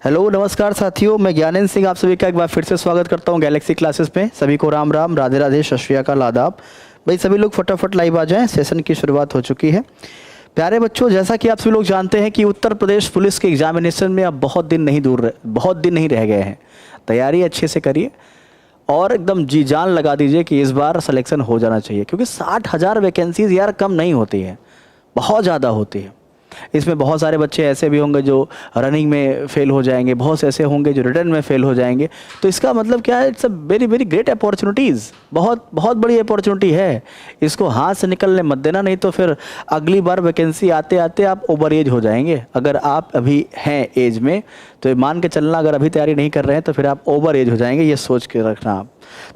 Hello नमस्कार साथियों, मैं ज्ञानेंद्र सिंह आप सभी का एक बार फिर से स्वागत करता हूं गैलेक्सी क्लासेस में। सभी को राम राम, राधे राधे, सत श्री अकाल, आदाब। भाई सभी लोग फटाफट लाइव आ जाएं, सेशन की शुरुआत हो चुकी है। प्यारे बच्चों, जैसा कि आप सभी लोग जानते हैं कि उत्तर प्रदेश पुलिस के एग्जामिनेशन में अब बहुत दिन नहीं रह गए हैं। तैयारी अच्छे से करिए और एकदम जी जान लगा दीजिए कि इस बार सिलेक्शन हो जाना चाहिए, क्योंकि 60,000 वैकेंसीज यार कम नहीं होती है, बहुत ज़्यादा होती है। इसमें बहुत सारे बच्चे ऐसे भी होंगे जो रनिंग में फेल हो जाएंगे, बहुत से ऐसे होंगे जो रिटर्न में फेल हो जाएंगे। तो इसका मतलब क्या है, it's a very very great opportunities, बहुत बहुत बड़ी अपॉर्चुनिटी है। इसको हाथ से निकलने मत देना, नहीं तो फिर अगली बार वैकेंसी आते आते आप ओवर एज हो जाएंगे। अगर आप अभी हैं एज में तो मान के चलना, अगर अभी तैयारी नहीं कर रहे हैं तो फिर आप ओवर एज हो जाएंगे, ये सोच के रखना आप।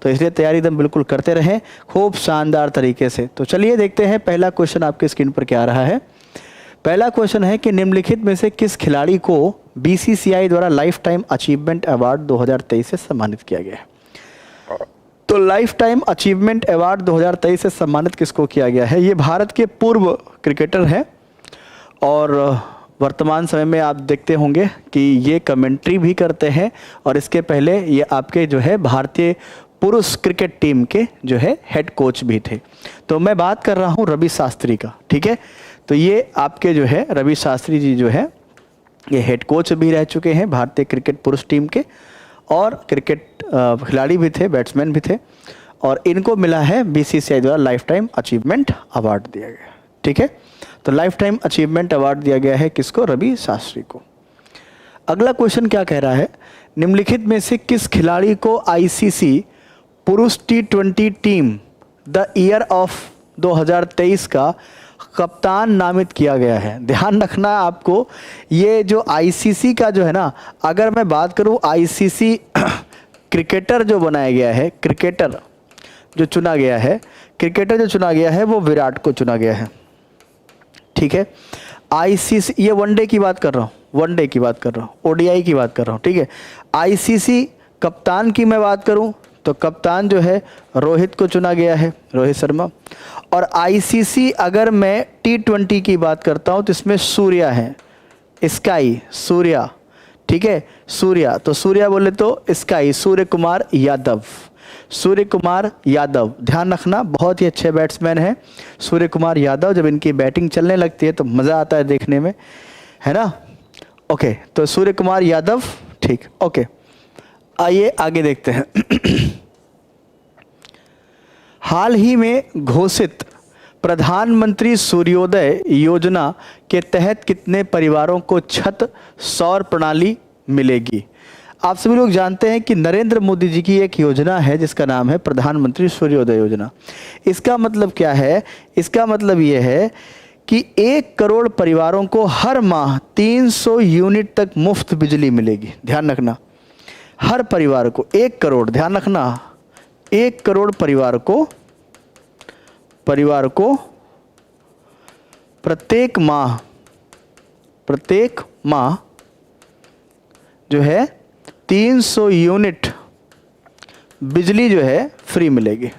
तो इसलिए तैयारी एकदम बिल्कुल करते रहें खूब शानदार तरीके से। तो चलिए देखते हैं पहला क्वेश्चन आपके स्क्रीन पर क्या आ रहा है। पहला क्वेश्चन है कि निम्नलिखित में से किस खिलाड़ी को बीसीसीआई द्वारा लाइफ टाइम अचीवमेंट अवार्ड 2023 से सम्मानित किया गया है। तो लाइफ टाइम अचीवमेंट अवार्ड 2023 से सम्मानित किसको किया गया है? ये भारत के पूर्व क्रिकेटर हैं और वर्तमान समय में आप देखते होंगे कि ये कमेंट्री भी करते हैं, और इसके पहले ये आपके जो है भारतीय पुरुष क्रिकेट टीम के जो है हेड कोच भी थे। तो मैं बात कर रहा हूँ रवि शास्त्री का, ठीक है। तो ये आपके जो है रवि शास्त्री जी जो है ये हेड कोच भी रह चुके हैं भारतीय क्रिकेट पुरुष टीम के, और क्रिकेट खिलाड़ी भी थे, बैट्समैन भी थे, और इनको मिला है बीसीसीआई द्वारा लाइफ टाइम अचीवमेंट अवार्ड दिया गया, ठीक है। तो लाइफ टाइम अचीवमेंट अवार्ड दिया गया है किसको? रवि शास्त्री को। अगला क्वेश्चन क्या कह रहा है, निम्नलिखित में से किस खिलाड़ी को आईसीसी पुरुष T20 team the year of 2023 का कप्तान नामित किया गया है? ध्यान रखना आपको, ये जो आईसीसी का जो है ना, अगर मैं बात करूं आईसीसी क्रिकेटर जो बनाया गया है, क्रिकेटर जो चुना गया है वो विराट को चुना गया है, ठीक है। आईसीसी, ये वनडे की बात कर रहा हूँ, ओडीआई की बात कर रहा हूँ, ठीक है। आईसीसी कप्तान की मैं बात करूं तो कप्तान जो है रोहित को चुना गया है, रोहित शर्मा। और आईसीसी अगर मैं T20 की बात करता हूं तो इसमें सूर्या है, सूर्या, ठीक है, सूर्या। तो सूर्या बोले तो सूर्य कुमार यादव, ध्यान रखना, बहुत ही अच्छे बैट्समैन हैं सूर्य कुमार यादव। जब इनकी बैटिंग चलने लगती है तो मज़ा आता है देखने में, है ना। ओके, तो सूर्य कुमार यादव, ठीक, ओके। आइए आगे देखते हैं। हाल ही में घोषित प्रधानमंत्री सूर्योदय योजना के तहत कितने परिवारों को छत सौर प्रणाली मिलेगी? आप सभी लोग जानते हैं कि नरेंद्र मोदी जी की एक योजना है जिसका नाम है प्रधानमंत्री सूर्योदय योजना। इसका मतलब क्या है? इसका मतलब ये है कि 1 करोड़ परिवारों को हर माह 300 यूनिट तक मुफ्त बिजली मिलेगी। ध्यान रखना, हर परिवार को 1 करोड़, ध्यान रखना, 1 करोड़ परिवार को प्रत्येक माह जो है 300 यूनिट बिजली जो है फ्री मिलेगी।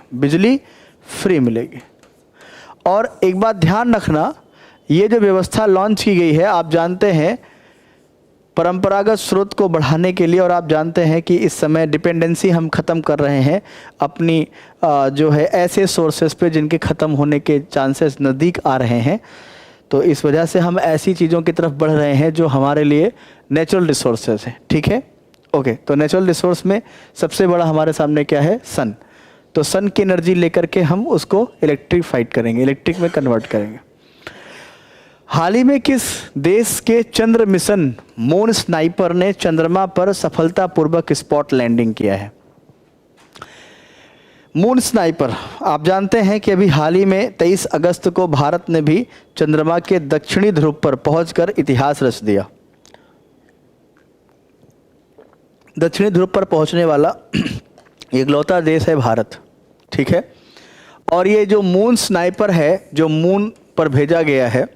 और एक बात ध्यान रखना, ये जो व्यवस्था लॉन्च की गई है, आप जानते हैं परंपरागत स्रोत को बढ़ाने के लिए, और आप जानते हैं कि इस समय डिपेंडेंसी हम ख़त्म कर रहे हैं अपनी जो है ऐसे सोर्सेस पे जिनके ख़त्म होने के चांसेस नज़दीक आ रहे हैं। तो इस वजह से हम ऐसी चीज़ों की तरफ बढ़ रहे हैं जो हमारे लिए नेचुरल रिसोर्सेज हैं, ठीक है, ओके। तो नेचुरल रिसोर्स में सबसे बड़ा हमारे सामने क्या है? सन। तो सन की एनर्जी लेकर के हम उसको इलेक्ट्रिक में कन्वर्ट करेंगे। हाल ही में किस देश के चंद्र मिशन मून स्नाइपर ने चंद्रमा पर सफलतापूर्वक स्पॉट लैंडिंग किया है? मून स्नाइपर, आप जानते हैं कि अभी हाल ही में 23 अगस्त को भारत ने भी चंद्रमा के दक्षिणी ध्रुव पर पहुंचकर इतिहास रच दिया। दक्षिणी ध्रुव पर पहुंचने वाला इकलौता देश है भारत, ठीक है। और ये जो मून स्नाइपर है, जो मून पर भेजा गया है,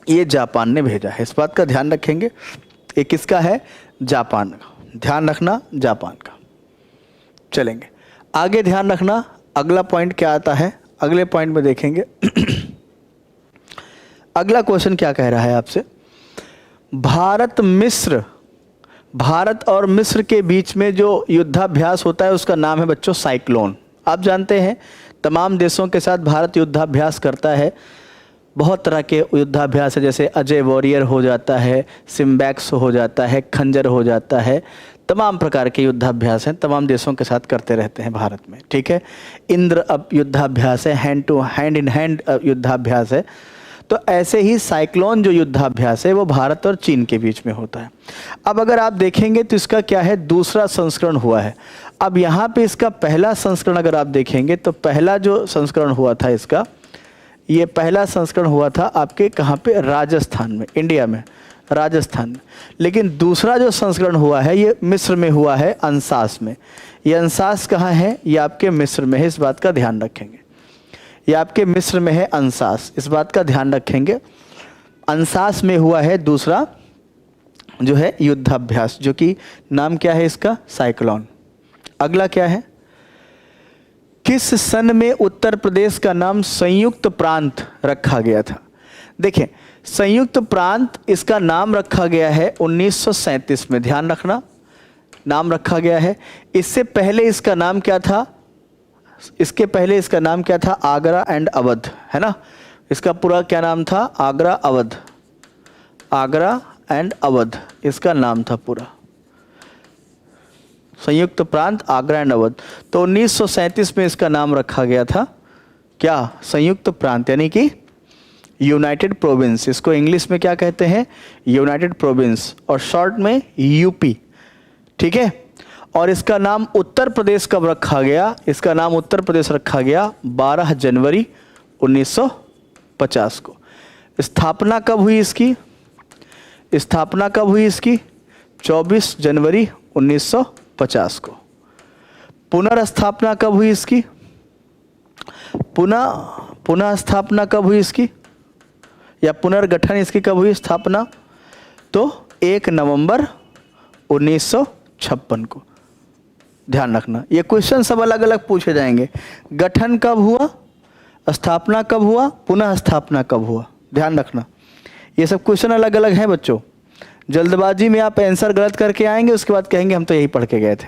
ये जापान ने भेजा है। इस बात का ध्यान रखेंगे, ये किसका है? जापान का, ध्यान रखना, जापान का। चलेंगे आगे, ध्यान रखना अगला पॉइंट क्या आता है, अगले पॉइंट में देखेंगे। अगला क्वेश्चन क्या कह रहा है आपसे, भारत मिस्र भारत और मिस्र के बीच में जो युद्धाभ्यास होता है उसका नाम है बच्चों साइक्लोन। आप जानते हैं तमाम देशों के साथ भारत युद्धाभ्यास करता है। बहुत तरह के युद्धाभ्यास है, जैसे अजय वॉरियर हो जाता है, सिम्बैक्स हो जाता है, खंजर हो जाता है। तमाम प्रकार के युद्धाभ्यास हैं, तमाम देशों के साथ करते रहते हैं भारत में। ठीक है, इंद्र अब युद्धाभ्यास है, hand to hand in hand युद्धाभ्यास है। तो ऐसे ही साइक्लोन जो युद्धाभ्यास है वो भारत और चीन के बीच में होता है। अब अगर आप देखेंगे तो इसका क्या है, दूसरा संस्करण हुआ है। अब यहाँ पे इसका पहला संस्करण अगर आप देखेंगे तो पहला जो संस्करण हुआ था इसका, ये पहला संस्करण हुआ था आपके कहाँ पे, राजस्थान में, इंडिया में, राजस्थान में। लेकिन दूसरा जो संस्करण हुआ है ये मिस्र में हुआ है, अंसास में। ये अंसास कहाँ है, ये आपके मिस्र में है, इस बात का ध्यान रखेंगे। ये आपके मिस्र में है अंसास, इस बात का ध्यान रखेंगे। अंसास में हुआ है दूसरा जो है युद्धाभ्यास, जो कि नाम क्या है इसका, साइक्लोन। अगला क्या है, किस सन में उत्तर प्रदेश का नाम संयुक्त प्रांत रखा गया था। देखें, संयुक्त प्रांत इसका नाम रखा गया है 1937 में, ध्यान रखना, नाम रखा गया है। इससे पहले इसका नाम क्या था, इसके पहले इसका नाम क्या था, आगरा एंड अवध, है ना। इसका पूरा क्या नाम था, आगरा अवध, आगरा एंड अवध इसका नाम था पूरा, संयुक्त प्रांत आगरा एंड अवध। तो 1937 में इसका नाम रखा गया था क्या, संयुक्त प्रांत, यानी कि यूनाइटेड प्रोविंस। इसको इंग्लिश में क्या कहते हैं, यूनाइटेड प्रोविंस, और शॉर्ट में यूपी। ठीक है, और इसका नाम उत्तर प्रदेश कब रखा गया, इसका नाम उत्तर प्रदेश रखा गया 12 जनवरी 1950 को। स्थापना कब हुई इसकी, स्थापना कब हुई इसकी, 24 जनवरी 1950 को। पुनर्स्थापना कब हुई इसकी, पुनः स्थापना कब हुई इसकी, या पुनर्गठन इसकी कब हुई, स्थापना, तो 1 नवंबर 1956 को। ध्यान रखना, ये क्वेश्चन सब अलग अलग पूछे जाएंगे। गठन कब हुआ, स्थापना कब हुआ, पुनः स्थापना कब हुआ, ध्यान रखना। ये सब क्वेश्चन अलग अलग हैं बच्चों। जल्दबाजी में आप आंसर गलत करके आएंगे, उसके बाद कहेंगे हम तो यही पढ़ के गए थे।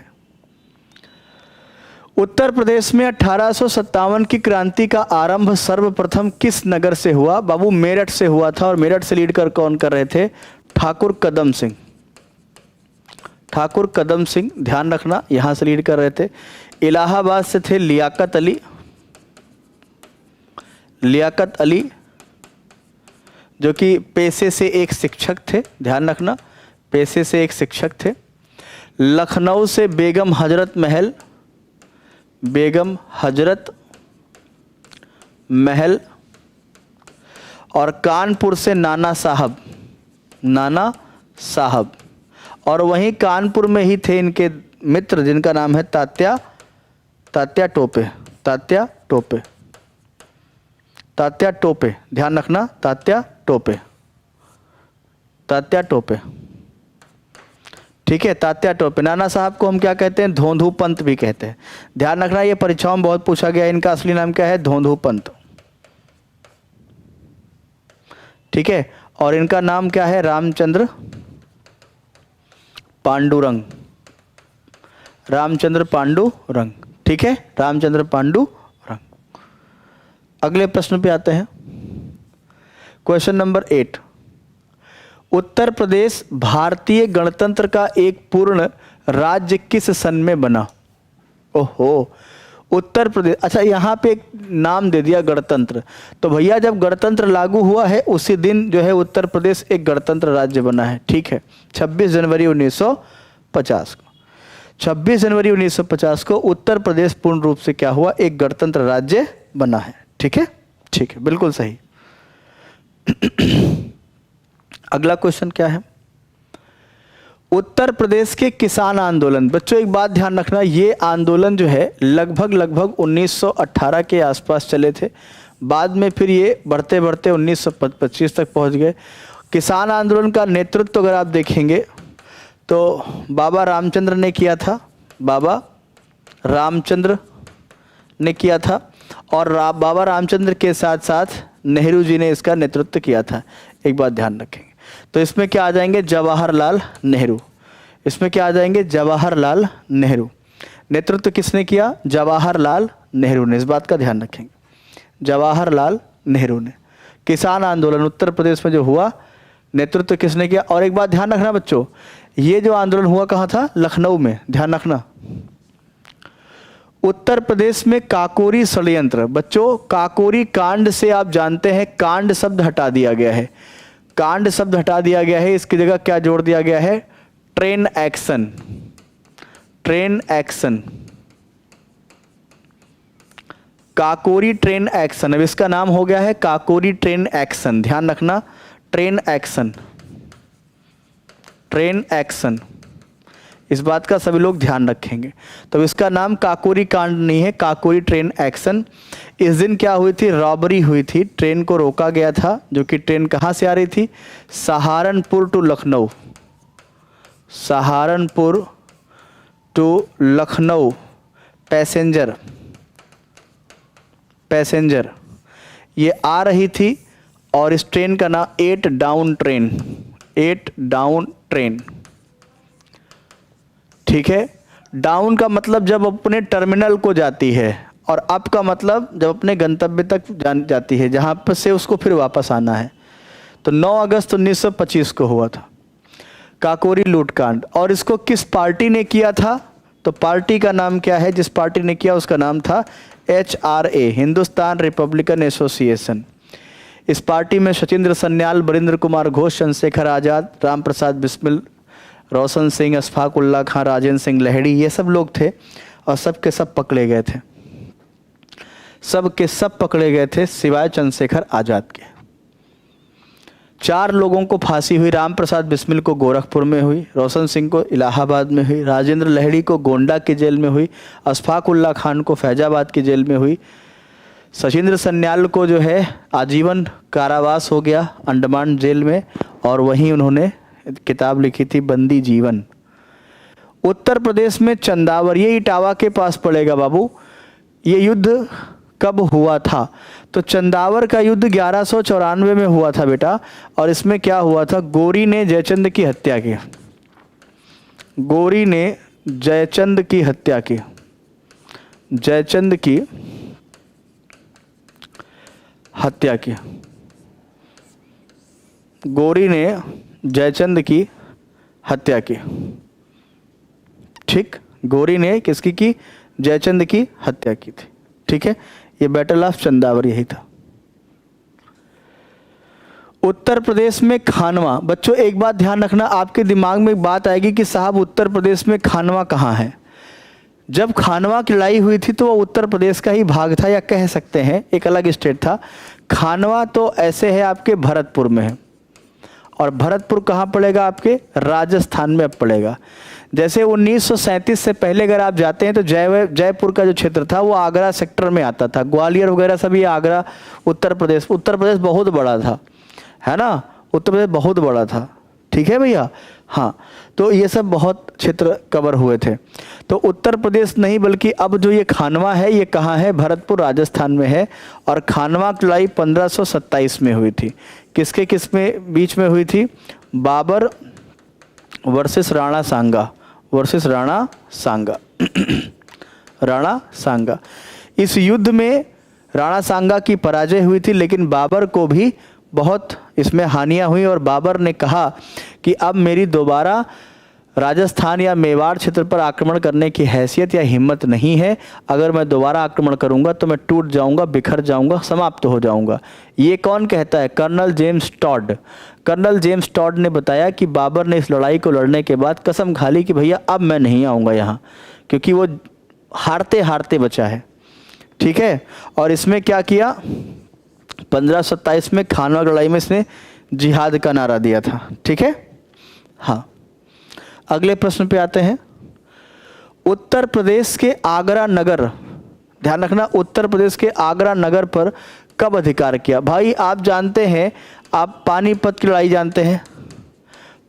उत्तर प्रदेश में 1857 की क्रांति का आरंभ सर्वप्रथम किस नगर से हुआ। बाबू मेरठ से हुआ था, और मेरठ से लीड कर कौन कर रहे थे, ठाकुर कदम सिंह, ठाकुर कदम सिंह, ध्यान रखना, यहाँ से लीड कर रहे थे। इलाहाबाद से थे लियाकत अली, लियाकत अली जो कि पेशे से एक शिक्षक थे, ध्यान रखना, पेशे से एक शिक्षक थे। लखनऊ से बेगम हजरत महल, बेगम हजरत महल, और कानपुर से नाना साहब, नाना साहब, और वहीं कानपुर में ही थे इनके मित्र जिनका नाम है तात्या, तात्या टोपे, तात्या टोपे, तात्या टोपे, ध्यान रखना, तात्या टोपे, तात्या टोपे। ठीक है, तात्या टोपे। नाना साहब को हम क्या कहते हैं, धोंधू पंत भी कहते हैं। ध्यान रखना, ये परीक्षाओं में बहुत पूछा गया है, इनका असली नाम क्या है, धोंधू पंत। ठीक है, और इनका नाम क्या है, रामचंद्र पांडुरंग, रामचंद्र पांडुरंग। ठीक है, रामचंद्र पांडुरंग। अगले प्रश्न पे आते हैं, क्वेश्चन नंबर 8। उत्तर प्रदेश भारतीय गणतंत्र का एक पूर्ण राज्य किस सन में बना। ओहो, उत्तर प्रदेश, अच्छा यहाँ पे एक नाम दे दिया गणतंत्र। तो भैया जब गणतंत्र लागू हुआ है उसी दिन जो है उत्तर प्रदेश एक गणतंत्र राज्य बना है। ठीक है, 26 जनवरी 1950 को, 26 जनवरी 1950 को उत्तर प्रदेश पूर्ण रूप से क्या हुआ, एक गणतंत्र राज्य बना है। ठीक है, ठीक है, बिल्कुल सही। अगला क्वेश्चन क्या है, उत्तर प्रदेश के किसान आंदोलन। बच्चों एक बात ध्यान रखना, ये आंदोलन जो है लगभग 1918 के आसपास चले थे, बाद में फिर ये बढ़ते बढ़ते 1925 तक पहुंच गए। किसान आंदोलन का नेतृत्व अगर आप देखेंगे तो बाबा रामचंद्र ने किया था, बाबा रामचंद्र ने किया था, और बाबा रामचंद्र के साथ साथ नेहरू जी ने इसका नेतृत्व किया था। एक बात ध्यान रखेंगे, तो इसमें क्या आ जाएंगे, जवाहरलाल नेहरू, इसमें क्या आ जाएंगे, जवाहरलाल नेहरू। नेतृत्व किसने किया, जवाहरलाल नेहरू ने, इस बात का ध्यान रखेंगे, जवाहरलाल नेहरू ने। किसान आंदोलन उत्तर प्रदेश में जो हुआ, नेतृत्व किसने किया। और एक बात ध्यान रखना बच्चों, ये जो आंदोलन हुआ कहाँ था, लखनऊ में, ध्यान रखना। उत्तर प्रदेश में काकोरी षड्यंत्र, बच्चों काकोरी कांड से आप जानते हैं कांड शब्द हटा दिया गया है, कांड शब्द हटा दिया गया है, इसकी जगह क्या जोड़ दिया गया है, train action, train action, Kakori train action. अब इसका नाम हो गया है काकोरी ट्रेन एक्शन, ध्यान रखना, ट्रेन एक्शन, ट्रेन एक्शन, इस बात का सभी लोग ध्यान रखेंगे। तो इसका नाम काकोरी कांड नहीं है, काकोरी ट्रेन एक्शन। इस दिन क्या हुई थी, रॉबरी हुई थी, ट्रेन को रोका गया था, जो कि ट्रेन कहाँ से आ रही थी, Saharanpur to Lucknow, Saharanpur to Lucknow passenger, passenger ये आ रही थी। और इस ट्रेन का नाम 8 डाउन ट्रेन, 8 डाउन ट्रेन, ठीक है। डाउन का मतलब जब अपने टर्मिनल को जाती है, और अप का मतलब जब अपने गंतव्य तक जाती है, जहाँ पर से उसको फिर वापस आना है। तो 9 अगस्त 1925 को हुआ था काकोरी लूटकांड। और इसको किस पार्टी ने किया था, तो पार्टी का नाम क्या है, जिस पार्टी ने किया उसका नाम था HRA, हिंदुस्तान रिपब्लिकन एसोसिएशन। इस पार्टी में सचिंद्र सन्याल, बरिंद्र कुमार घोष, चंद्रशेखर आज़ाद, राम प्रसाद बिस्मिल, रोशन सिंह, अशफाक उल्लाह खां, राजेंद्र सिंह लहड़ी, ये सब लोग थे। और सब के सब पकड़े गए थे, सब के सब पकड़े गए थे सिवाय चंद्रशेखर आज़ाद के। 4 लोगों को फांसी हुई, राम प्रसाद बिस्मिल को गोरखपुर में हुई, रोशन सिंह को इलाहाबाद में हुई, राजेंद्र लहड़ी को गोंडा की जेल में हुई, अशफाक उल्लाह खान को फैजाबाद की जेल में हुई, सचिंद्र सन्याल को जो है आजीवन कारावास हो गया अंडमान जेल में, और वहीं उन्होंने किताब लिखी थी बंदी जीवन। उत्तर प्रदेश में चंदावर, ये इटावा के पास पड़ेगा बाबू, ये युद्ध कब हुआ था, तो चंदावर का युद्ध 1194 में हुआ था बेटा। और इसमें क्या हुआ था, गोरी ने जयचंद की हत्या की, गोरी ने जयचंद की हत्या की, जयचंद की हत्या की, गोरी ने जयचंद की हत्या की, ठीक, गोरी ने किसकी की, जयचंद की हत्या की थी, ठीक है। ये बैटल ऑफ चंदावर यही था। उत्तर प्रदेश में खानवा, बच्चों एक बात ध्यान रखना, आपके दिमाग में एक बात आएगी कि साहब उत्तर प्रदेश में खानवा कहाँ है। जब खानवा की लड़ाई हुई थी तो वो उत्तर प्रदेश का ही भाग था, या कह सकते हैं एक अलग स्टेट था। खानवा तो ऐसे है आपके भरतपुर में है, और भरतपुर कहाँ पड़ेगा, आपके राजस्थान में पड़ेगा। जैसे 1937 से पहले अगर आप जाते हैं तो जयपुर का जो क्षेत्र था वो आगरा सेक्टर में आता था, ग्वालियर वगैरह सभी आगरा, उत्तर प्रदेश बहुत बड़ा था, है ना, उत्तर प्रदेश बहुत बड़ा था, ठीक है भैया। हाँ, तो ये सब बहुत क्षेत्र कवर हुए थे। तो उत्तर प्रदेश नहीं बल्कि अब जो ये खानवा है ये कहाँ है, भरतपुर राजस्थान में है। और खानवा की लड़ाई 1527 में हुई थी, किसके किस में बीच में हुई थी, बाबर वर्सेस राणा सांगा, वर्सेस राणा सांगा राणा सांगा। इस युद्ध में राणा सांगा की पराजय हुई थी, लेकिन बाबर को भी बहुत इसमें हानियां हुई। और बाबर ने कहा कि अब मेरी दोबारा राजस्थान या मेवाड़ क्षेत्र पर आक्रमण करने की हैसियत या हिम्मत नहीं है, अगर मैं दोबारा आक्रमण करूंगा तो मैं टूट जाऊंगा, बिखर जाऊंगा, समाप्त हो जाऊंगा। ये कौन कहता है, colonel James Tod. Colonel James Tod ने बताया कि बाबर ने इस लड़ाई को लड़ने के बाद कसम खा ली कि भैया अब मैं नहीं आऊँगा यहाँ, क्योंकि वो हारते हारते बचा है, ठीक है। और इसमें क्या किया, 1527 में खानवा की लड़ाई में इसने जिहाद का नारा दिया था, ठीक है। हाँ, अगले प्रश्न पे आते हैं। उत्तर प्रदेश के आगरा नगर, ध्यान रखना, उत्तर प्रदेश के आगरा नगर पर कब अधिकार किया। भाई आप जानते हैं, आप पानीपत की लड़ाई जानते हैं,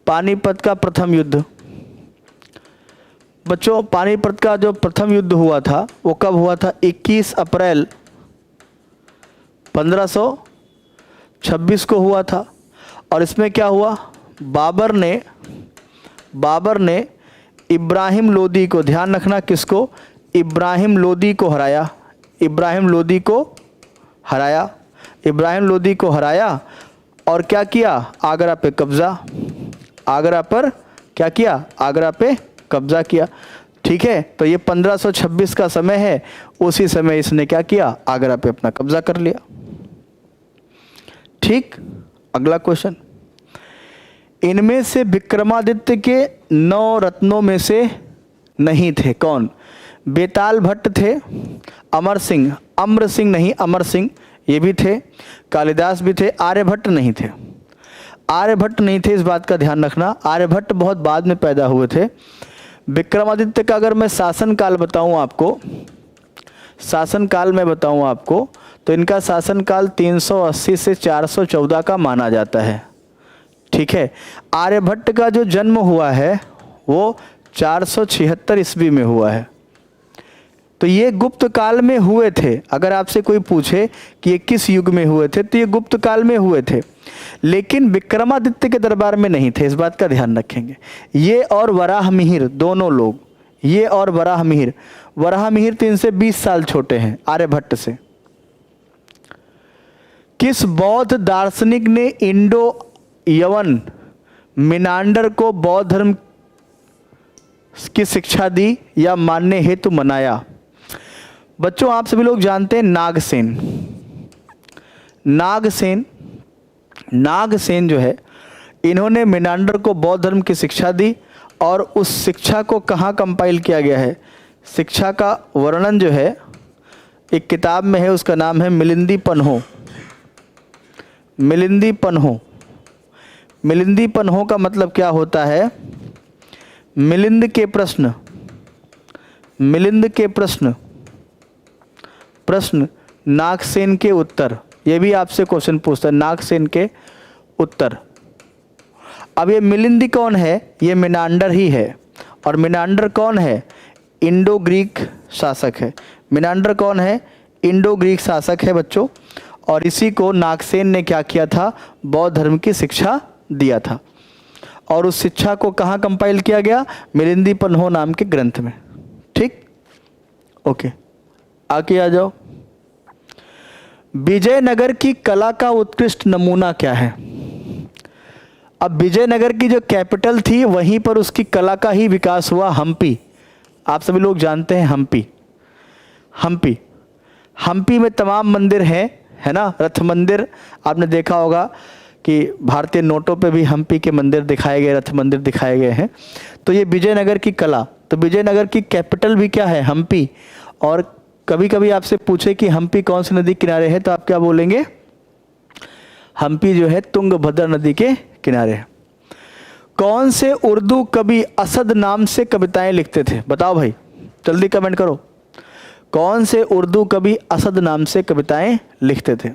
पानीपत का प्रथम युद्ध। बच्चों पानीपत का जो प्रथम युद्ध हुआ था वो कब हुआ था, 21 अप्रैल 1526 को हुआ था। और इसमें क्या हुआ, बाबर ने इब्राहिम लोदी को, ध्यान रखना किसको, इब्राहिम लोदी को हराया, इब्राहिम लोदी को हराया, इब्राहिम लोदी को हराया और क्या किया, आगरा पे कब्जा, आगरा पर क्या किया, आगरा पे कब्जा किया। ठीक है, तो ये 1526 का समय है, उसी समय इसने क्या किया, आगरा पे अपना कब्जा कर लिया। ठीक, अगला क्वेश्चन, इनमें से विक्रमादित्य के 9 रत्नों में से नहीं थे कौन, बेताल भट्ट थे, अमर सिंह, अमर सिंह नहीं अमर सिंह ये भी थे, कालिदास भी थे, आर्यभट्ट नहीं थे, आर्यभट्ट नहीं थे, इस बात का ध्यान रखना, आर्यभट्ट बहुत बाद में पैदा हुए थे। विक्रमादित्य का अगर मैं शासनकाल बताऊं आपको, शासनकाल में बताऊं आपको, तो इनका शासनकाल 380 से 414 का माना जाता है। ठीक है, आर्यभट्ट का जो जन्म हुआ है वो 476 ईस्वी में हुआ है, तो ये गुप्त काल में हुए थे। अगर आपसे कोई पूछे कि ये किस युग में हुए थे, तो ये गुप्त काल में हुए थे, लेकिन विक्रमादित्य के दरबार में नहीं थे, इस बात का ध्यान रखेंगे। ये और वराहमिहिर दोनों लोग, ये और वराहमिहिर, वराहमिहिर 320 साल छोटे हैं आर्यभट्ट से। किस बौद्ध दार्शनिक ने इंडो यवन मिनांडर को बौद्ध धर्म की शिक्षा दी या मानने हेतु मनाया? बच्चों आप सभी लोग जानते हैं नागसेन, नागसेन, नागसेन जो है, इन्होंने मिनांडर को बौद्ध धर्म की शिक्षा दी और उस शिक्षा को कहाँ कंपाइल किया गया है, शिक्षा का वर्णन जो है एक किताब में है, उसका नाम है मिलिंदी पन्हो, मिलिंदी पन्हो। मिलिंदी पन्हो का मतलब क्या होता है, मिलिंद के प्रश्न, मिलिंद के प्रश्न, प्रश्न नागसेन के उत्तर, ये भी आपसे क्वेश्चन पूछता है, नागसेन के उत्तर। अब ये मिलिंदी कौन है, ये मिनांडर ही है, और मिनांडर कौन है, इंडो ग्रीक शासक है। मिनांडर कौन है, इंडो ग्रीक शासक है बच्चों, और इसी को नागसेन ने क्या किया था, बौद्ध धर्म की शिक्षा दिया था, और उस शिक्षा को कहाँ कंपाइल किया गया, मिलिंदी पन्हो नाम के ग्रंथ में। ठीक, ओके, आगे आ जाओ। विजयनगर की कला का उत्कृष्ट नमूना क्या है? अब विजयनगर की जो कैपिटल थी वहीं पर उसकी कला का ही विकास हुआ, हम्पी। आप सभी लोग जानते हैं हम्पी, हम्पी, हम्पी में तमाम मंदिर हैं, है ना, रथ मंदिर आपने देखा होगा कि भारतीय नोटों पे भी हम्पी के मंदिर दिखाए गए, रथ मंदिर दिखाए गए हैं। तो ये विजयनगर की कला, तो विजयनगर की कैपिटल भी क्या है, हम्पी। और कभी कभी आपसे पूछे कि हम्पी कौन सी नदी किनारे है, तो आप क्या बोलेंगे, हम्पी जो है तुंगभद्रा नदी के किनारे है। कौन से उर्दू कवि असद नाम से कविताएं लिखते थे, बताओ भाई, जल्दी कमेंट करो। कौन से उर्दू कवि असद नाम से कविताएं लिखते थे?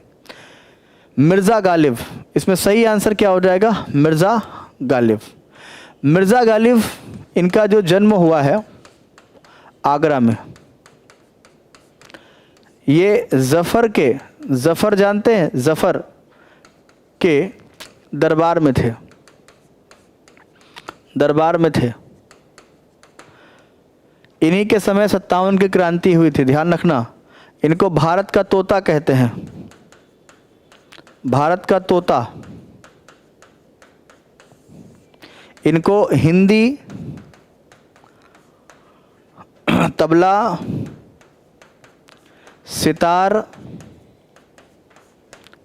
मिर्ज़ा गालिब, इसमें सही आंसर क्या हो जाएगा, मिर्ज़ा गालिब। मिर्ज़ा गालिब, इनका जो जन्म हुआ है आगरा में, ये जफ़र के, जफ़र जानते हैं, जफ़र के दरबार में थे, दरबार में थे। इन्हीं के समय 57 की क्रांति हुई थी, ध्यान रखना। इनको भारत का तोता कहते हैं, भारत का तोता। इनको हिंदी, तबला, सितार,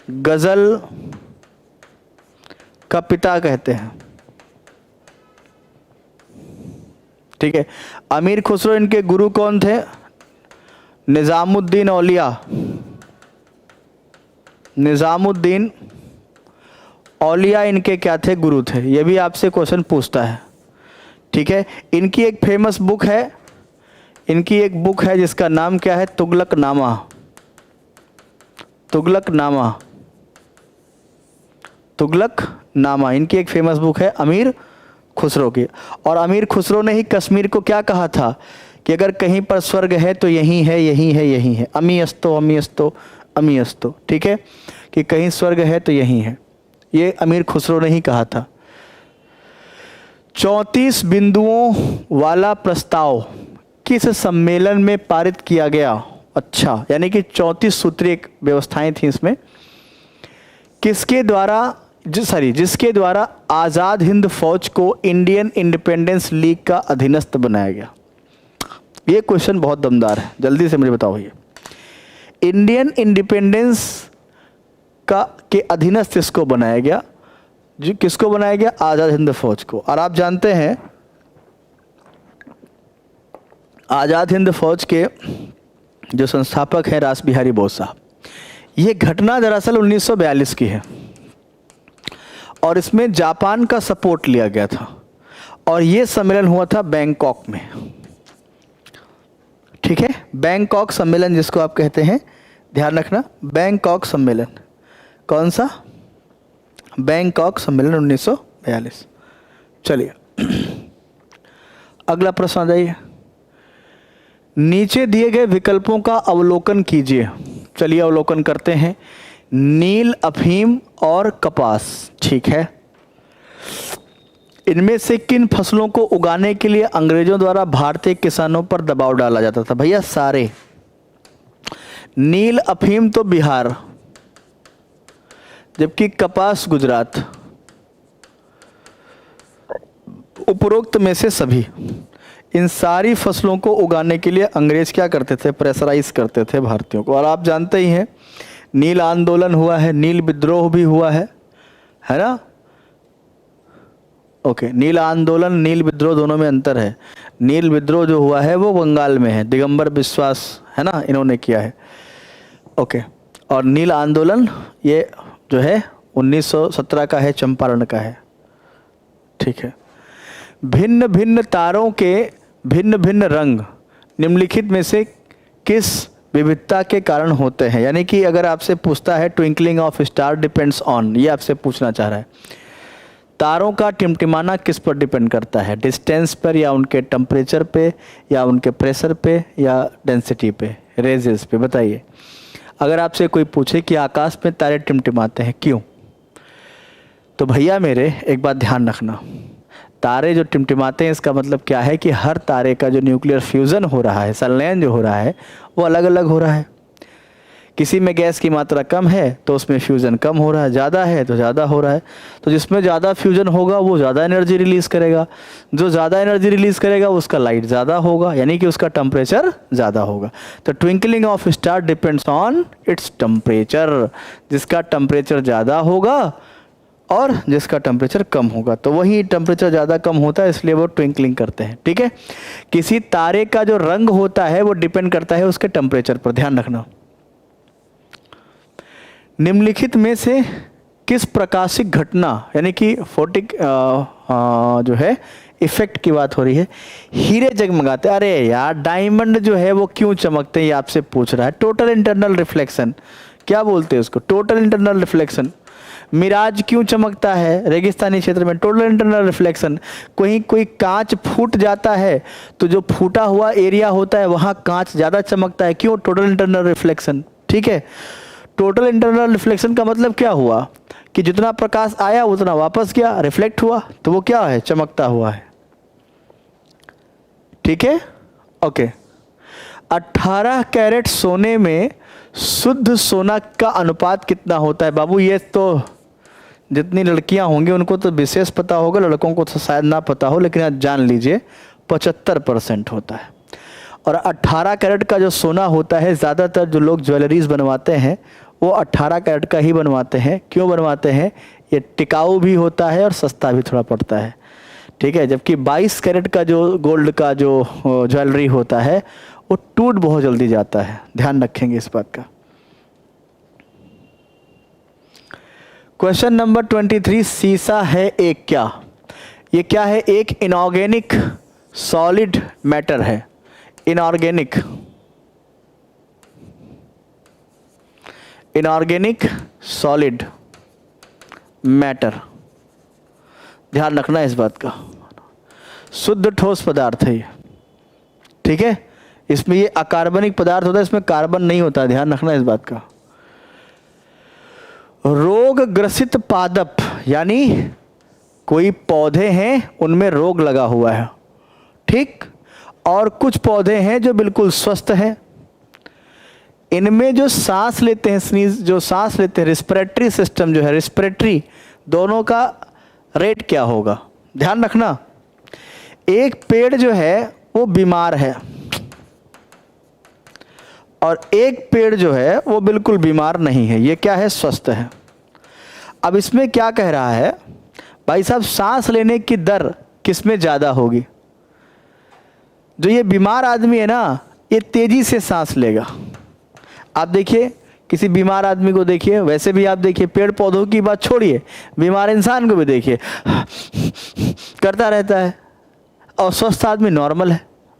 गज़ल का पिता कहते हैं। ठीक है, अमीर खुसरो इनके गुरु कौन थे? निज़ामुद्दीन औलिया, निज़ामुद्दीन औलिया इनके क्या थे, गुरु थे। ये भी आपसे क्वेश्चन पूछता है। ठीक है, इनकी एक फेमस बुक है, इनकी एक बुक है जिसका नाम क्या है, तुगलकनामा, तुगलकनामा, तुगलकनामा। इनकी एक फेमस बुक है अमीर खुसरो की। और अमीर खुसरो ने ही कश्मीर को क्या कहा था कि अगर कहीं पर स्वर्ग है तो यहीं है, यहीं है, यहीं है, अमी अस्तो, अमी अस्तो, अमी अस्तो। ठीक है, कि कहीं स्वर्ग है तो यहीं है, ये अमीर खुसरो ने ही कहा था। 34 बिंदुओं वाला प्रस्ताव किस सम्मेलन में पारित किया गया? अच्छा, यानी कि 34 सूत्रीय व्यवस्थाएं थी इसमें। जिसके द्वारा आज़ाद हिंद फौज को इंडियन इंडिपेंडेंस लीग का अधीनस्थ बनाया गया। ये क्वेश्चन बहुत दमदार है, जल्दी से मुझे बताओ। ये इंडियन इंडिपेंडेंस के अधीनस्थ इसको बनाया गया। जो किसको बनाया गया? आज़ाद हिंद फौज को। और आप जानते हैं आज़ाद हिंद फौज के जो संस्थापक हैं रास बिहारी बोस साहब। ये घटना दरअसल 1942 की है और इसमें जापान का सपोर्ट लिया गया था और ये सम्मेलन हुआ था बैंकॉक में। ठीक है, बैंकॉक सम्मेलन जिसको आप कहते हैं, ध्यान रखना, बैंकॉक सम्मेलन। कौन सा? बैंकॉक सम्मेलन 1942। चलिए अगला प्रश्न आ जाइए। नीचे दिए गए विकल्पों का अवलोकन कीजिए। चलिए अवलोकन करते हैं। नील, अफीम और कपास। ठीक है, इनमें से किन फसलों को उगाने के लिए अंग्रेजों द्वारा भारतीय किसानों पर दबाव डाला जाता था? भैया सारे। नील, अफीम तो बिहार, जबकि कपास गुजरात। उपरोक्त में से सभी, इन सारी फसलों को उगाने के लिए अंग्रेज क्या करते थे? प्रेशराइज करते थे भारतीयों को। और आप जानते ही हैं नील आंदोलन हुआ है, नील विद्रोह भी हुआ है ना? ओके, नील आंदोलन, नील विद्रोह दोनों में अंतर है। नील विद्रोह जो हुआ है वो बंगाल में है, दिगंबर बिश्वास है ना, इन्होंने किया है। ओके, और नील आंदोलन ये जो है 1917 का है, चंपारण का है। ठीक है। भिन्न भिन्न तारों के भिन्न भिन्न रंग निम्नलिखित में से किस विविधता के कारण होते हैं? यानी कि अगर आपसे पूछता है twinkling of star depends on, ये आपसे पूछना चाह रहा है, तारों का टिमटिमाना किस पर डिपेंड करता है? डिस्टेंस पर, या उनके टेम्परेचर पे, या उनके प्रेशर पे, या डेंसिटी पे, रेजेस पे? बताइए। अगर आपसे कोई पूछे कि आकाश में तारे टिमटिमाते हैं क्यों, तो भैया मेरे एक बात ध्यान रखना, तारे जो टिमटिमाते हैं इसका मतलब क्या है कि हर तारे का जो न्यूक्लियर फ्यूज़न हो रहा है, संलयन जो हो रहा है, वो अलग अलग हो रहा है। किसी में गैस की मात्रा कम है तो उसमें फ्यूज़न कम हो रहा है, ज़्यादा है तो ज़्यादा हो रहा है। तो जिसमें ज़्यादा फ्यूज़न होगा वो ज़्यादा एनर्जी रिलीज़ करेगा, जो ज़्यादा एनर्जी रिलीज़ करेगा उसका लाइट ज़्यादा होगा, यानी कि उसका टेम्परेचर ज़्यादा होगा। तो twinkling of star depends on its temperature. जिसका टेम्परेचर ज़्यादा होगा और जिसका टेम्परेचर कम होगा, तो वही टेम्परेचर ज़्यादा कम होता है, इसलिए वो ट्विंकलिंग करते हैं। ठीक है। किसी तारे का जो रंग होता है वो डिपेंड करता है उसके टेम्परेचर पर, ध्यान रखना। निम्नलिखित में से किस प्रकाशिक घटना, यानी कि फोटिक जो है इफेक्ट की बात हो रही है, हीरे जगमगाते? अरे यार, डायमंड जो है वो क्यों चमकते हैं ये आपसे पूछ रहा है। टोटल इंटरनल रिफ्लेक्शन, क्या बोलते हैं उसको? Total internal reflection. मिराज क्यों चमकता है रेगिस्तानी क्षेत्र में? Total internal reflection. कोई कांच फूट जाता है तो जो फूटा हुआ एरिया होता है वहाँ कांच ज़्यादा चमकता है, क्यों? Total internal reflection. ठीक है। टोटल इंटरनल रिफ्लेक्शन का मतलब क्या हुआ कि जितना प्रकाश आया उतना वापस गया, रिफ्लेक्ट हुआ, तो वो क्या है? चमकता हुआ है। ठीक है। ओके। 18 कैरेट सोने में शुद्ध सोना का अनुपात कितना होता है? बाबू ये तो जितनी लड़कियां होंगी उनको तो विशेष पता होगा, लड़कों को तो शायद ना पता हो, लेकिन आज जान लीजिए 75% होता है। और 18 कैरेट का जो सोना होता है, ज़्यादातर जो लोग ज्वेलरीज बनवाते हैं वो 18 कैरेट का ही बनवाते हैं। क्यों बनवाते हैं? ये टिकाऊ भी होता है और सस्ता भी थोड़ा पड़ता है। ठीक है। जबकि 22 कैरेट का जो गोल्ड का जो ज्वेलरी होता है वो टूट बहुत जल्दी जाता है, ध्यान रखेंगे इस बात का। क्वेश्चन नंबर 23, सीसा है एक क्या? ये क्या है? एक इनऑर्गेनिक सॉलिड मैटर है। इनऑर्गेनिक सॉलिड मैटर, ध्यान रखना इस बात का। शुद्ध ठोस पदार्थ है ये। ठीक है। इसमें ये अकार्बनिक पदार्थ होता है, इसमें कार्बन नहीं होता, ध्यान रखना इस बात का। रोग ग्रसित पादप, यानी कोई पौधे हैं उनमें रोग लगा हुआ है, ठीक। और कुछ पौधे हैं जो बिल्कुल स्वस्थ हैं। इनमें जो सांस लेते हैं, स्नीज जो सांस लेते हैं, रिस्पिरेटरी सिस्टम जो है, रिस्पिरेटरी, दोनों का रेट क्या होगा? ध्यान रखना, एक पेड़ जो है वो बीमार है और एक पेड़ जो है वो बिल्कुल बीमार नहीं है। ये क्या है? स्वस्थ है। अब इसमें क्या कह रहा है भाई साहब, सांस लेने की दर किसमें ज़्यादा होगी? जो ये बीमार आदमी है ना, ये तेज़ी से सांस लेगा। आप देखिए, किसी बीमार आदमी को देखिए, वैसे भी आप देखिए, पेड़ पौधों की बात छोड़िए, बीमार इंसान को भी देखिए, करता रहता है। और स्वस्थ आदमी नॉर्मल है,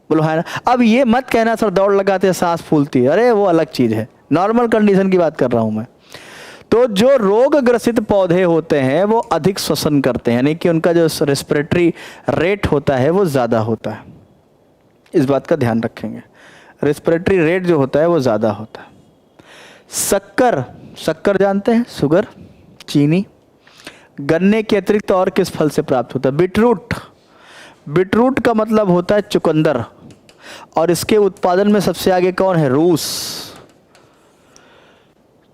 बोलो है ना। अब ये मत कहना सर दौड़ लगाते हैं सांस फूलती है, अरे वो अलग चीज़ है, नॉर्मल कंडीशन की बात कर रहा हूँ मैं। तो जो रोग ग्रसित पौधे होते हैं वो अधिक श्वसन करते हैं, यानी कि उनका जो रेस्पिरेटरी रेट होता है वो ज़्यादा होता है। इस बात का ध्यान रखेंगे, रेस्पिरेटरी रेट जो होता है वो ज़्यादा होता है। शक्कर, शक्कर जानते हैं, शुगर, चीनी, गन्ने के अतिरिक्त और किस फल से प्राप्त होता है? बीटरूट। बीटरूट का मतलब होता है चुकंदर, और इसके उत्पादन में सबसे आगे कौन है? रूस।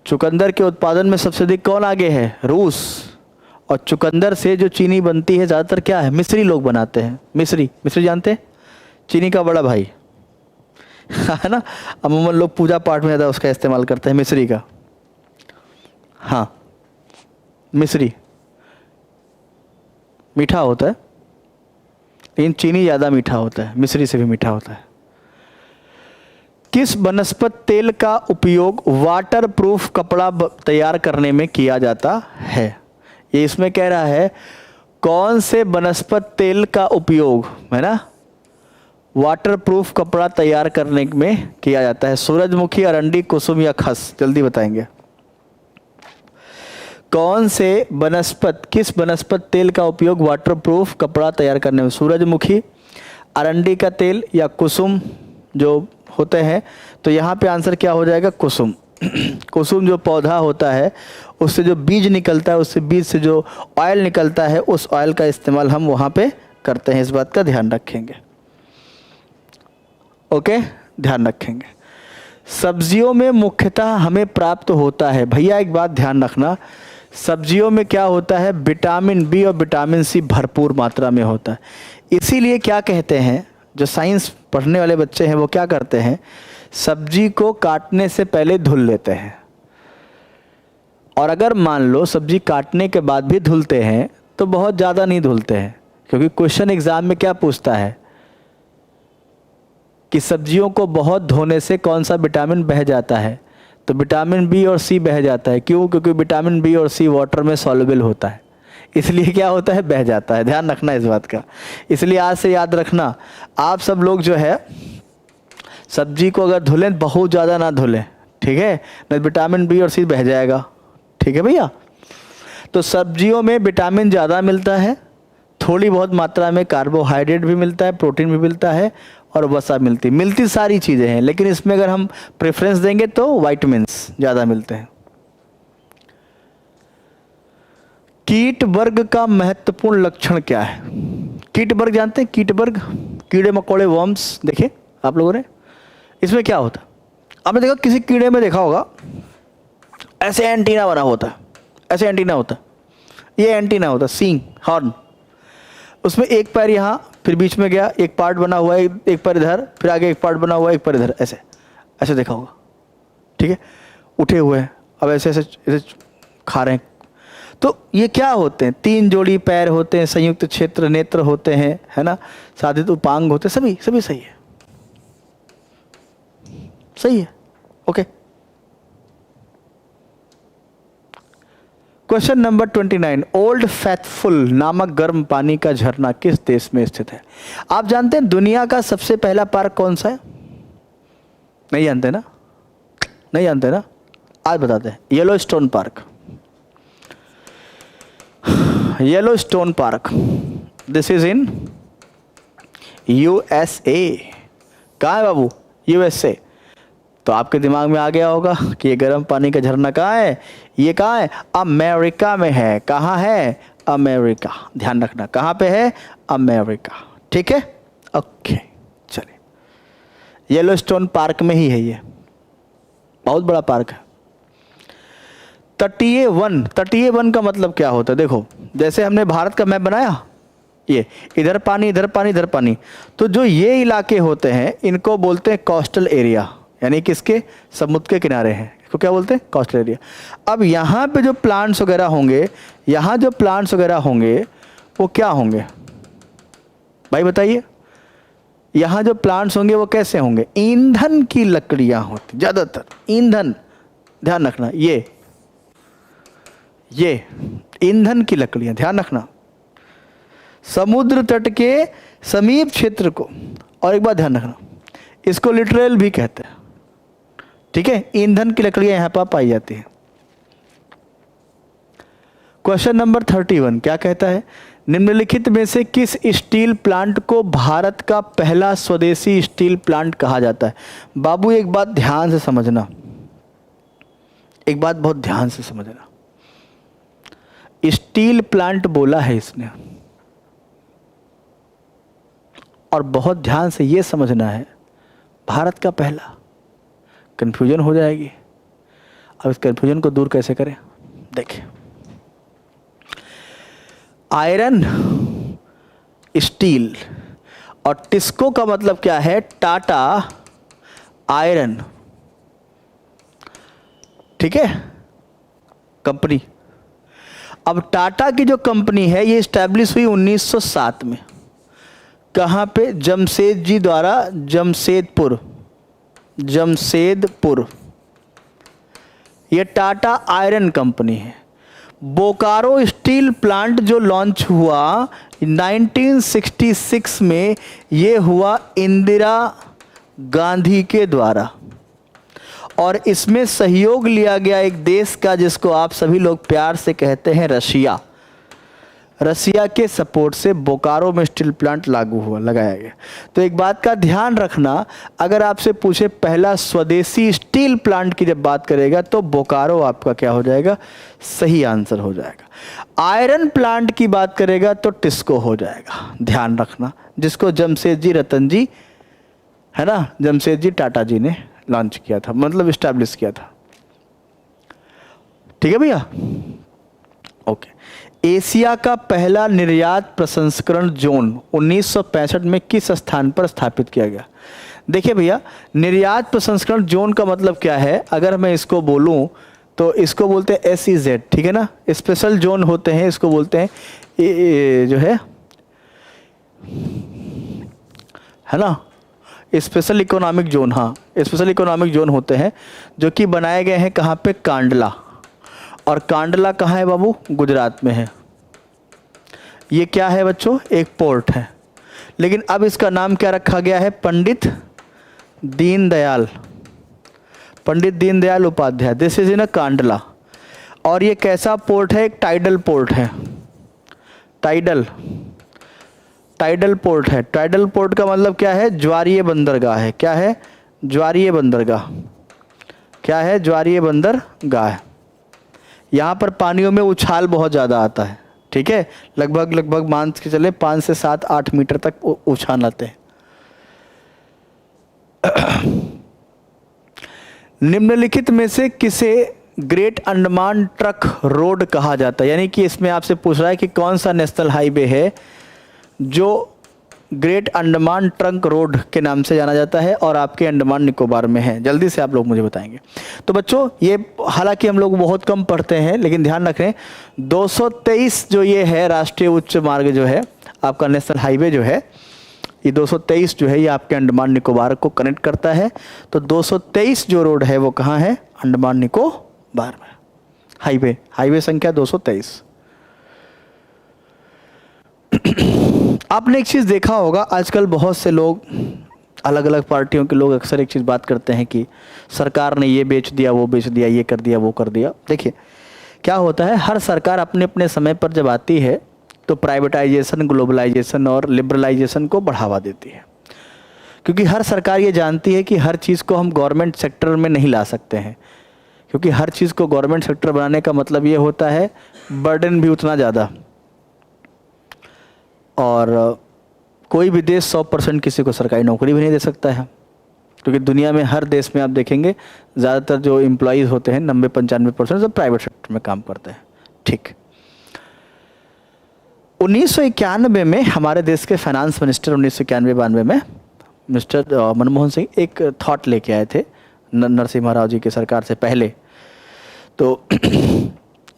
चुकंदर के उत्पादन में सबसे अधिक कौन आगे है? रूस। और चुकंदर से जो चीनी बनती है ज़्यादातर क्या है? मिस्री लोग बनाते हैं। मिस्री, मिस्री जानते हैं? चीनी का बड़ा भाई है ना। अमूमन लोग पूजा पाठ में ज़्यादा उसका इस्तेमाल करते हैं, मिस्री का। हाँ, मिस्री मीठा होता है, लेकिन चीनी ज़्यादा मीठा होता है, मिस्री से भी मीठा होता है। किस वनस्पति तेल का उपयोग वाटर प्रूफ कपड़ा तैयार करने में किया जाता है? ये इसमें कह रहा है कौन से वनस्पति तेल का उपयोग, है ना, वाटर प्रूफ कपड़ा तैयार करने में किया जाता है? सूरजमुखी, अरंडी, कुसुम या खस? जल्दी बताएंगे। कौन से वनस्पति, किस वनस्पति तेल का उपयोग वाटर प्रूफ कपड़ा तैयार करने में? सूरजमुखी, अरंडी का तेल या कुसुम जो होते हैं? तो यहाँ पे आंसर क्या हो जाएगा? कुसुम। कुसुम जो पौधा होता है उससे जो बीज निकलता है, उससे बीज से जो ऑयल निकलता है, उस ऑयल का इस्तेमाल हम वहाँ पे करते हैं। इस बात का ध्यान रखेंगे, ओके, ध्यान रखेंगे। सब्जियों में मुख्यतः हमें प्राप्त होता है, भैया एक बात ध्यान रखना, सब्जियों में क्या होता है? विटामिन बी और विटामिन सी भरपूर मात्रा में होता है। इसीलिए क्या कहते हैं, जो साइंस पढ़ने वाले बच्चे हैं वो क्या करते हैं, सब्जी को काटने से पहले धुल लेते हैं। और अगर मान लो सब्जी काटने के बाद भी धुलते हैं तो बहुत ज़्यादा नहीं धुलते हैं, क्योंकि क्वेश्चन एग्जाम में क्या पूछता है कि सब्जियों को बहुत धोने से कौन सा विटामिन बह जाता है? तो विटामिन बी और सी बह जाता है। क्यों? क्योंकि विटामिन बी और सी वाटर में सॉल्युबल होता है, इसलिए क्या होता है? बह जाता है। ध्यान रखना इस बात का। इसलिए आज से याद रखना, आप सब लोग जो है सब्जी को अगर धुलें बहुत ज़्यादा ना धुलें, ठीक है, नहीं विटामिन बी और सी बह जाएगा, ठीक है भैया। तो सब्जियों में विटामिन ज़्यादा मिलता है, थोड़ी बहुत मात्रा में कार्बोहाइड्रेट भी मिलता है, प्रोटीन भी मिलता है और वसा मिलती सारी चीज़ें हैं, लेकिन इसमें अगर हम प्रेफरेंस देंगे तो विटामिन्स ज़्यादा मिलते हैं। कीट वर्ग का महत्वपूर्ण लक्षण क्या है? कीट वर्ग जानते हैं? कीट वर्ग, कीड़े मकोड़े, वर्म्स। देखिए आप लोगों ने, इसमें क्या होता है? आपने देखा किसी कीड़े में देखा होगा ऐसे एंटीना बना होता है, ऐसे एंटीना होता है, ये एंटीना होता है, सींग, हॉर्न। उसमें एक पैर यहाँ, फिर बीच में गया, एक पार्ट बना हुआ है, एक पैर इधर, फिर आगे एक पार्ट बना हुआ है, एक पैर इधर, ऐसे ऐसे देखा होगा, ठीक है, उठे हुए हैं, अब ऐसे ऐसे ऐसे खा रहे हैं। तो ये क्या होते हैं? 3 जोड़ी पैर होते हैं, संयुक्त क्षेत्र नेत्र होते हैं, है ना, साधित उपांग होते हैं, सभी सभी सही है, सही है, okay. Question number 29, old faithful नामक गर्म पानी का झरना किस देश में स्थित है? आप जानते हैं दुनिया का सबसे पहला पार्क कौन सा है? नहीं जानते ना? नहीं जानते ना? आज बताते हैं। Yellowstone park, Yellowstone park, this is in USA. कहाँ है बाबू? यूएसए। तो आपके दिमाग में आ गया होगा कि ये गर्म पानी का झरना कहाँ है? ये कहाँ है? अमेरिका में है। कहाँ है? अमेरिका। ध्यान रखना, कहाँ पे है? अमेरिका, ठीक है। ओके, चलिए येलोस्टोन पार्क में ही है, ये बहुत बड़ा पार्क है। तटीय वन, तटीय वन का मतलब क्या होता है? देखो जैसे हमने भारत का मैप बनाया, ये इधर पानी इधर पानी इधर पानी, तो जो ये इलाके होते हैं इनको बोलते हैं कोस्टल एरिया, यानी किसके? समुद्र के किनारे हैं, इसको क्या बोलते हैं? Coastal area. अब यहाँ पे जो प्लांट्स वगैरह होंगे, यहाँ जो प्लांट्स वगैरह होंगे वो क्या होंगे भाई बताइए? यहाँ जो प्लांट्स होंगे वो कैसे होंगे? ईंधन की लकड़ियाँ होती, ज़्यादातर ईंधन, ध्यान रखना, ये ईंधन की लकड़ियाँ, ध्यान रखना। समुद्र तट के समीप क्षेत्र को, और एक बात ध्यान रखना, इसको लिटरल भी कहते हैं, ठीक है? ईंधन की लकड़ियाँ यहाँ पर पाई जाती हैं। क्वेश्चन नंबर 31 क्या कहता है? निम्नलिखित में से किस स्टील प्लांट को भारत का पहला स्वदेशी स्टील प्लांट कहा जाता है? बाबू एक बात ध्यान से समझना, एक बात बहुत ध्यान से समझना, स्टील प्लांट बोला है इसने, और बहुत ध्यान से ये समझना है भारत का पहला। कंफ्यूजन हो जाएगी, अब इस कंफ्यूजन को दूर कैसे करें? देखिए, आयरन, स्टील और टिस्को का मतलब क्या है? टाटा आयरन, ठीक है, कंपनी। अब टाटा की जो कंपनी है ये इस्टेब्लिश हुई 1907 में। कहाँ पे? जमशेद जी द्वारा, जमशेदपुर, ये टाटा आयरन कंपनी है। बोकारो स्टील प्लांट जो लॉन्च हुआ 1966 में, ये हुआ इंदिरा गांधी के द्वारा, और इसमें सहयोग लिया गया एक देश का जिसको आप सभी लोग प्यार से कहते हैं रशिया। रशिया के सपोर्ट से बोकारो में स्टील प्लांट लगाया गया। तो एक बात का ध्यान रखना, अगर आपसे पूछे पहला स्वदेशी स्टील प्लांट की जब बात करेगा तो बोकारो आपका क्या हो जाएगा? सही आंसर हो जाएगा। आयरन प्लांट की बात करेगा तो टिस्को हो जाएगा, ध्यान रखना, जिसको जमशेद जी रतन जी, है ना, जमशेद जी टाटा जी ने लॉन्च किया था, मतलब इस्टेब्लिश किया था। ठीक है भैया, ओके। एशिया का पहला निर्यात प्रसंस्करण जोन 1965 में किस स्थान पर स्थापित किया गया? देखिए भैया, निर्यात प्रसंस्करण जोन का मतलब क्या है? अगर मैं इसको बोलूं तो इसको बोलते हैं SEZ, ठीक है ना। स्पेशल जोन होते हैं, इसको बोलते हैं जो है ना, स्पेशल इकोनॉमिक जोन। हाँ, स्पेशल इकोनॉमिक जोन होते हैं जो कि बनाए गए हैं कहाँ पे? कांडला। और कांडला कहाँ है बाबू? गुजरात में है। ये क्या है बच्चों? एक पोर्ट है, लेकिन अब इसका नाम क्या रखा गया है? Pandit Deendayal Upadhyay. This is in a Kandla. और ये कैसा पोर्ट है? एक टाइडल पोर्ट है, टाइडल पोर्ट है। टाइडल पोर्ट का मतलब क्या है? ज्वारीय बंदरगाह है। क्या है? ज्वारीय बंदरगाह। क्या है? ज्वारीय बंदरगाह। यहाँ पर पानियों में उछाल बहुत ज़्यादा आता है, ठीक है, लगभग मान के चले 5 से 7-8 मीटर तक उछाल आते हैं। निम्नलिखित में से किसे ग्रेट अंडमान ट्रक रोड कहा जाता है? यानी कि इसमें आपसे पूछ रहा है कि कौन सा नेशनल हाईवे है जो ग्रेट अंडमान ट्रंक रोड के नाम से जाना जाता है और आपके अंडमान निकोबार में है। जल्दी से आप लोग मुझे बताएंगे। तो बच्चों, ये हालांकि हम लोग बहुत कम पढ़ते हैं, लेकिन ध्यान रखें 223 जो ये है राष्ट्रीय उच्च मार्ग जो है आपका, नेशनल हाईवे जो है, ये 223 जो है ये आपके अंडमान निकोबार को कनेक्ट करता है। तो 223 जो रोड है वो कहाँ है? अंडमान निकोबार में। हाईवे संख्या 223। आपने एक चीज़ देखा होगा, आजकल बहुत से लोग, अलग अलग पार्टियों के लोग अक्सर एक चीज़ बात करते हैं कि सरकार ने ये बेच दिया, वो बेच दिया, ये कर दिया, वो कर दिया। देखिए क्या होता है, हर सरकार अपने अपने समय पर जब आती है तो प्राइवेटाइजेशन, ग्लोबलाइजेशन और लिबरलाइजेशन को बढ़ावा देती है, क्योंकि हर सरकार ये जानती है कि हर चीज़ को हम गवर्नमेंट सेक्टर में नहीं ला सकते हैं, क्योंकि हर चीज़ को गवर्नमेंट सेक्टर बनाने का मतलब ये होता है बर्डन भी उतना ज़्यादा और कोई भी देश 100% किसी को सरकारी नौकरी भी नहीं दे सकता है, क्योंकि दुनिया में हर देश में आप देखेंगे ज़्यादातर जो एम्प्लॉयज़ होते हैं 90-95% सब प्राइवेट सेक्टर में काम करते हैं। ठीक, 1991 में हमारे देश के फाइनेंस मिनिस्टर 1991-92 में मिस्टर मनमोहन सिंह एक थॉट लेके आए थे नरसिम्हा राव जी की सरकार से पहले। तो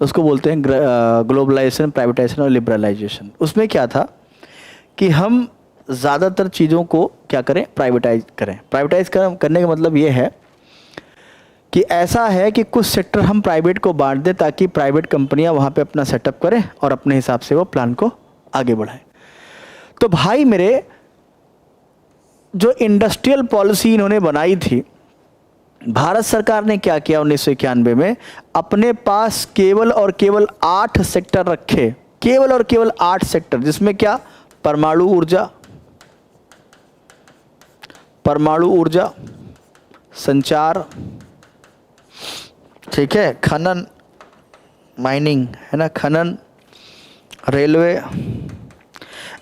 उसको बोलते हैं ग्लोबलाइजेशन, प्राइवेटाइजेशन और लिबरलाइजेशन। उसमें क्या था कि हम ज़्यादातर चीज़ों को क्या करें, प्राइवेटाइज करें। प्राइवेटाइज करने का मतलब ये है कि ऐसा है कि कुछ सेक्टर हम प्राइवेट को बांट दें ताकि प्राइवेट कंपनियां वहाँ पे अपना सेटअप करें और अपने हिसाब से वो प्लान को आगे बढ़ाएं। तो भाई मेरे, जो इंडस्ट्रियल पॉलिसी इन्होंने बनाई थी, भारत सरकार ने क्या किया 1991 में, अपने पास केवल और केवल 8 सेक्टर रखे, केवल और केवल 8 सेक्टर, जिसमें क्या, परमाणु ऊर्जा, संचार, ठीक है, खनन, माइनिंग है ना, खनन, रेलवे,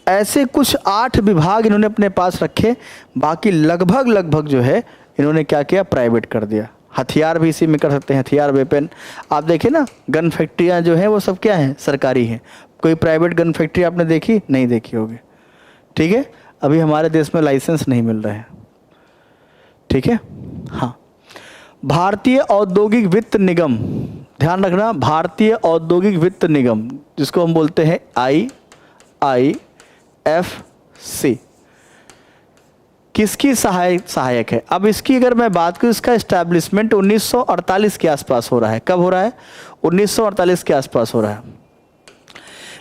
ऐसे कुछ 8 विभाग इन्होंने अपने पास रखे। बाकी लगभग जो है इन्होंने क्या किया, प्राइवेट कर दिया। हथियार भी इसी में कर सकते हैं, हथियार, वेपन। आप देखिए ना, गन फैक्ट्रियाँ जो हैं वो सब क्या हैं, सरकारी हैं। कोई प्राइवेट गन फैक्ट्री आपने देखी, नहीं देखी होगी, ठीक है। अभी हमारे देश में लाइसेंस नहीं मिल रहे हैं, ठीक है। हाँ, भारतीय औद्योगिक वित्त निगम, ध्यान रखना, भारतीय औद्योगिक वित्त निगम, जिसको हम बोलते हैं IIFC, किसकी सहायक है। अब इसकी अगर मैं बात करूं, इसका एस्टैब्लिशमेंट 1948 के आसपास हो रहा है। कब हो रहा है, 1948 के आसपास हो रहा है।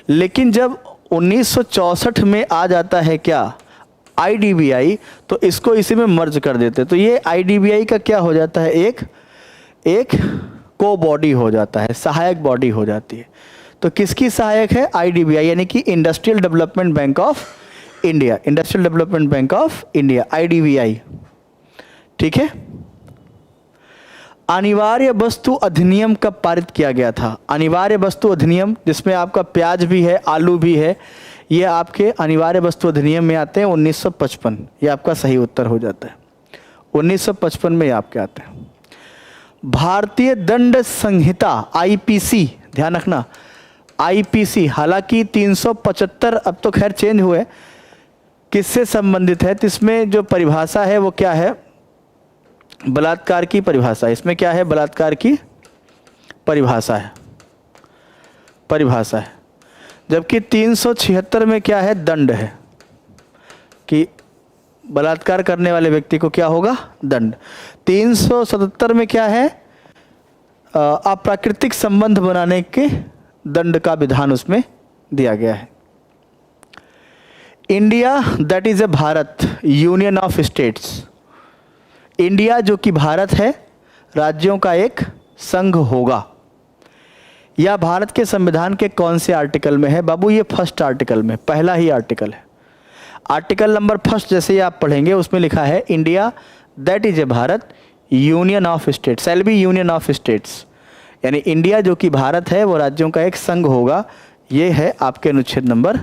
लेकिन जब 1964 में आ जाता है क्या, IDBI, तो इसको इसी में मर्ज कर देते। तो ये IDBI का क्या हो जाता है, एक को बॉडी हो जाता है, सहायक बॉडी हो जाती है। तो किसकी सहायक है, IDBI, यानी कि industrial development bank of India, industrial development bank of India, IDBI, ठीक है। अनिवार्य वस्तु अधिनियम कब पारित किया गया था, अनिवार्य वस्तु अधिनियम, जिसमें आपका प्याज भी है, आलू भी है, ये आपके अनिवार्य वस्तु अधिनियम में आते हैं 1955। ये आपका सही उत्तर हो जाता है, 1955 में ये आपके आते हैं। भारतीय दंड संहिता IPC, ध्यान रखना, IPC, हालांकि 375 अब तो खैर चेंज हुए, किससे संबंधित है, तो इसमें जो परिभाषा है वो क्या है, बलात्कार की परिभाषा। इसमें क्या है, बलात्कार की परिभाषा है। जबकि 376 में क्या है, दंड है, कि बलात्कार करने वाले व्यक्ति को क्या होगा, दंड। 377 में क्या है, अप्राकृतिक संबंध बनाने के दंड का विधान उसमें दिया गया है। India that is a Bharat, union of states, India जो कि भारत है, राज्यों का एक संघ होगा। यह भारत के संविधान के कौन से आर्टिकल में है, बाबू, ये फर्स्ट आर्टिकल में, पहला ही आर्टिकल है। आर्टिकल नंबर फर्स्ट जैसे ही आप पढ़ेंगे उसमें लिखा है, India that is a Bharat, union of states, shall be union of states, यानी इंडिया जो कि भारत है वो राज्यों का एक संघ होगा। ये है आपके अनुच्छेद नंबर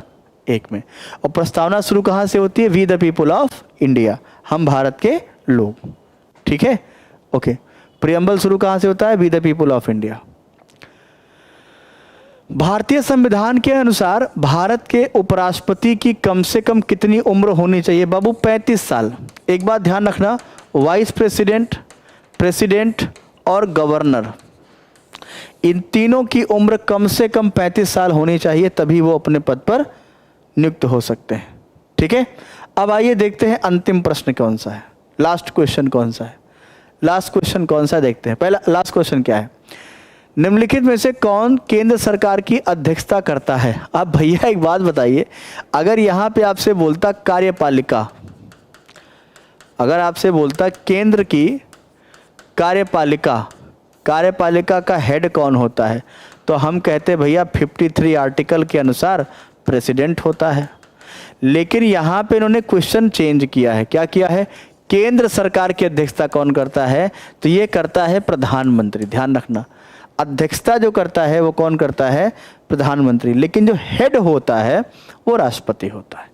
1 में। और प्रस्तावना शुरू कहाँ से होती है, we the people of India, हम भारत के लोग, ठीक है, ओके। प्रियम्बल शुरू कहाँ से होता है, we the people of India. भारतीय संविधान के अनुसार भारत के उपराष्ट्रपति की कम से कम कितनी उम्र होनी चाहिए, बाबू, 35 साल। एक बात ध्यान रखना, वाइस प्रेसिडेंट, प्रेसिडेंट और गवर्नर, इन तीनों की उम्र कम से कम 35 साल होनी चाहिए, तभी वो अपने पद पर नियुक्त हो सकते हैं, ठीक है। अब आइए देखते हैं अंतिम प्रश्न कौन सा है, लास्ट क्वेश्चन कौन सा है, लास्ट क्वेश्चन कौन सा देखते हैं। पहला लास्ट क्वेश्चन क्या है, निम्नलिखित में से कौन केंद्र सरकार की अध्यक्षता करता है। अब भैया एक बात बताइए, अगर यहाँ पे आपसे बोलता कार्यपालिका, अगर आपसे बोलता केंद्र की कार्यपालिका, कार्यपालिका का हेड कौन होता है, तो हम कहते भैया 53 आर्टिकल के अनुसार प्रेसिडेंट होता है। लेकिन यहाँ पे इन्होंने क्वेश्चन चेंज किया है, क्या किया है, केंद्र सरकार की अध्यक्षता कौन करता है, तो ये करता है प्रधानमंत्री। ध्यान रखना, अध्यक्षता जो करता है वो कौन करता है, प्रधानमंत्री, लेकिन जो हेड होता है वो राष्ट्रपति होता है,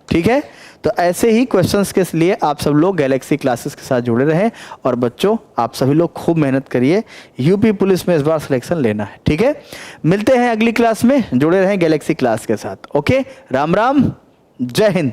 ठीक है। तो ऐसे ही क्वेश्चंस के लिए आप सब लोग गैलेक्सी क्लासेस के साथ जुड़े रहें। और बच्चों आप सभी लोग खूब मेहनत करिए, यूपी पुलिस में इस बार सिलेक्शन लेना है, ठीक है। मिलते हैं अगली क्लास में, जुड़े रहें गैलेक्सी क्लास के साथ। ओके, राम राम, जय हिंद।